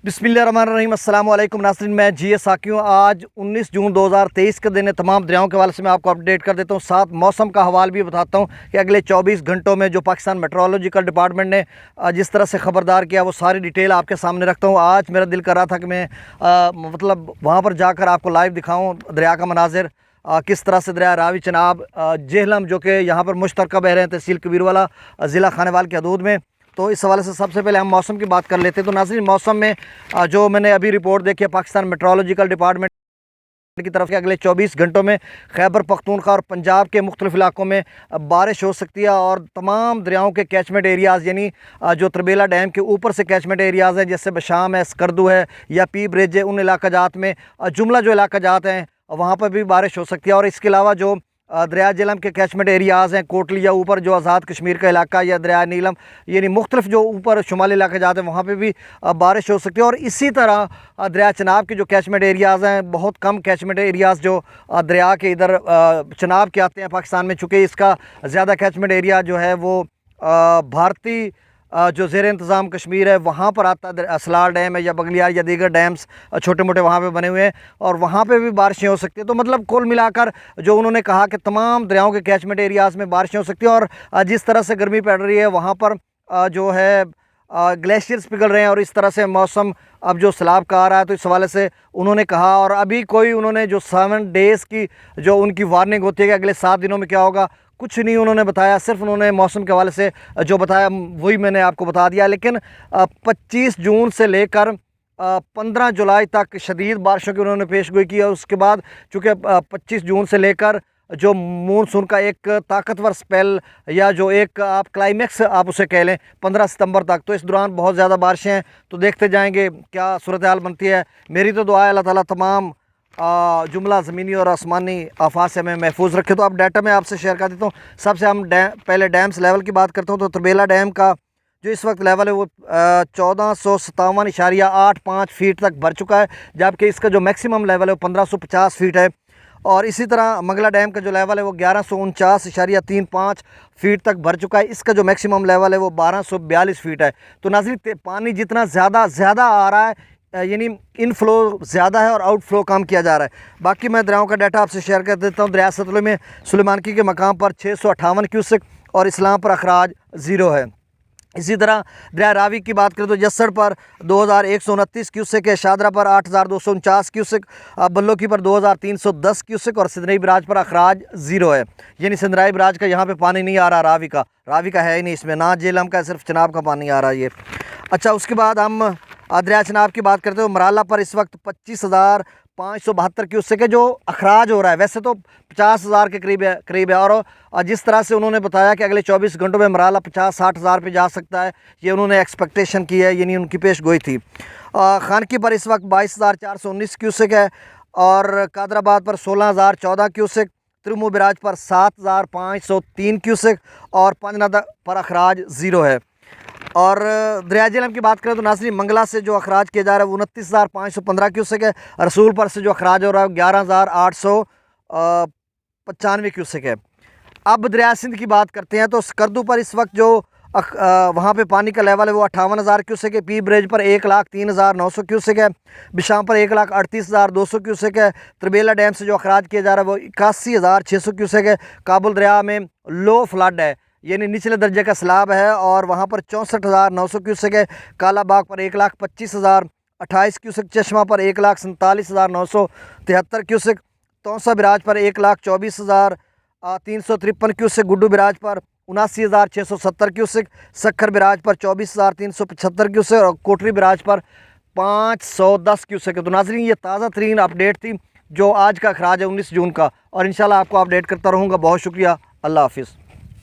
बिस्मिल्लाहिर्रहमानिर्रहीम। अस्सलाम वालेकुम नाज़रीन, मैं जी साकी हूँ। आज 19 जून 2023 के दिन तमाम दरियाओं के हवाले से मैं आपको अपडेट कर देता हूँ, साथ मौसम का हवाल भी बताता हूँ कि अगले 24 घंटों में जो पाकिस्तान मेट्रोलॉजिकल डिपार्टमेंट ने जिस तरह से ख़बरदार किया वो सारी डिटेल आपके सामने रखता हूँ। आज मेरा दिल कर रहा था कि मैं मतलब वहाँ पर जाकर आपको लाइव दिखाऊँ दरिया का मनाजिर, किस तरह से दरिया रावी चनाब जेहलम जो कि यहाँ पर मुश्तरका बह रहे हैं तहसील कबीरवाला ज़िला खानेवाल की हदूद में। तो इस हवाले से सबसे पहले हम मौसम की बात कर लेते हैं। तो नाज़रीन, मौसम में जो मैंने अभी रिपोर्ट देखी है पाकिस्तान मेट्रोलॉजिकल डिपार्टमेंट की तरफ से, अगले 24 घंटों में खैबर पख्तूनख्वा और पंजाब के मुख्तलिफ इलाकों में बारिश हो सकती है और तमाम दरियाओं के कैचमेंट एरियाज़ यानी जो तरबेला डैम के ऊपर से कैचमेंट एरियाज़ हैं जैसे बशाम है, स्कर्दू है या पी ब्रिज है, उन इलाका जात में जुमला जो इलाका जात हैं वहाँ पर भी बारिश हो सकती है। और इसके अलावा जो दरिया जेहलम के कैचमेंट एरियाज़ हैं, कोटली या ऊपर जो आज़ाद कश्मीर का इलाका या दरिया नीलम यानी मुख्तलिफ जो ऊपर शुमाली इलाके जाते हैं वहाँ पे भी बारिश हो सकती है। और इसी तरह दरिया चनाब के जो कैचमेंट एरियाज़ हैं, बहुत कम कैचमेंट एरियाज़ जो दरिया के इधर चनाब के आते हैं पाकिस्तान में, चूँकि इसका ज़्यादा कैचमेंट एरिया जो है वो भारतीय जो ज़ेर इंतज़ाम कश्मीर है वहाँ पर आता है, असलार डैम है या बगलियार या दीगर डैम्स छोटे मोटे वहाँ पे बने हुए हैं और वहाँ पे भी बारिशें हो सकती हैं। तो मतलब कुल मिलाकर जो उन्होंने कहा कि तमाम दरियाओं के कैचमेंट एरियाज़ में बारिशें हो सकती हैं। और जिस तरह से गर्मी पड़ रही है वहाँ पर जो है ग्लेशियर्स पिघल रहे हैं और इस तरह से मौसम अब जो सैलाब का आ रहा है, तो इस हवाले से उन्होंने कहा। और अभी कोई उन्होंने जो 7 डेज़ की जो उनकी वार्निंग होती है कि अगले 7 दिनों में क्या होगा, कुछ नहीं उन्होंने बताया, सिर्फ उन्होंने मौसम के हवाले से जो बताया वही मैंने आपको बता दिया। लेकिन 25 जून से लेकर 15 जुलाई तक शदीद बारिशों की उन्होंने पेशगोई की है। उसके बाद चूँकि 25 जून से लेकर जो मानसून का एक ताकतवर स्पेल या जो एक आप क्लाइमेक्स आप उसे कह लें 15 सितंबर तक, तो इस दौरान बहुत ज़्यादा बारिशें हैं। तो देखते जाएंगे क्या सूरत हाल बनती है। मेरी तो दुआ है अल्लाह ताला तमाम जुमला ज़मीनी और आसमानी आफात से हमें महफूज रखे। तो अब डाटा मैं आपसे शेयर कर देता हूँ। सबसे हम पहले डैम्स लेवल की बात करता हूँ। तो तरबेला डैम का जो इस वक्त लेवल है वो 1457.85 फीट तक भर चुका है, जबकि इसका जो मैक्सिमम लेवल है वो 1550 फीट है। और इसी तरह मंगला डैम का जो लेवल है वो 1149.35 फीट तक भर चुका है, इसका जो मैक्सिमम लेवल है वो 1242 फीट है। तो नाज़रीन, पानी जितना ज़्यादा आ रहा है यानी इनफ्लो ज़्यादा है और आउटफ्लो कम किया जा रहा है। बाकी मैं दरियाओं का डाटा आपसे शेयर कर देता हूँ। दरिया सतलुज में सुलेमानकी के मकाम पर 658 क्यूसेक और इस्लाम पर अखराज 0 है। इसी तरह दरिया रावी की बात करें तो जस्सड़ पर 2129 क्यूसेक है, शादरा पर 8249 क्यूसेक, बल्लोकी पर 2310 क्यूसेक और सिंधराई बराज पर अखराज 0 है। यानी सिंधराई बराज का यहाँ पे पानी नहीं आ रहा, रावी का है ही नहीं इसमें, ना जेहलम का, सिर्फ चनाब का पानी आ रहा है ये। अच्छा, उसके बाद हम दरिया चनाब की बात करते हो। मराला पर इस वक्त 25,572 क्यूसेक है जो अखराज हो रहा है। वैसे तो 50,000 के करीब है और जिस तरह से उन्होंने बताया कि अगले 24 घंटों में मराला 50-60 हज़ार पे जा सकता है, ये उन्होंने एक्सपेक्टेशन की है, यानी उनकी पेश गोई थी। खानकी पर इस वक्त 22,419 क्यूसेक है और कादराबाद पर 16,014 क्यूसेक, त्रिमू बिराज पर 7,503 क्यूसेक और पंजनादा पर अखराज 0 है। और दरिया जेहलम की बात करें तो नाज़रीन, मंगला से जो अखराज किया जा रहा है वो 29,515 क्यूसेक है। रसूलपुर से जो अखराज हो रहा है 11,895 क्यूसेक है। अब दरिया सिंध की बात करते हैं। तो स्कर्दू पर इस वक्त जो वहाँ पे पानी का लेवल है वो 58,000 क्यूसेक है। पी ब्रिज पर 1,03,900 क्यूसेक है। बिशाम पर 1,38,200 क्यूसेक है। तरबेला डैम से जो अखराज किया जा रहा है वो 81,600 क्यूसेक है। काबुल दरिया में लो फ्लड है यानी निचले दर्जे का सैलाब है और वहाँ पर 64,900 क्यूसेक है। काला बाग पर 1,25,028 क्यूसेक, चश्मा पर 1,47,973 क्यूसेक, तौसा बिराज पर 1,24,353 क्यूसेक, गुड्डू बिराज पर 79,670 क्यूसेक, सखर बिराज पर 24,375 क्यूसेक और कोटरी बिराज पर 510 क्यूसेक है। तो नाज़रीन, ये ताज़ा तरीन अपडेट थी जो आज का अखराज है 19 जून का, और इंशाल्लाह आपको अपडेट करता रहूँगा। बहुत शुक्रिया, अल्लाह हाफिज़।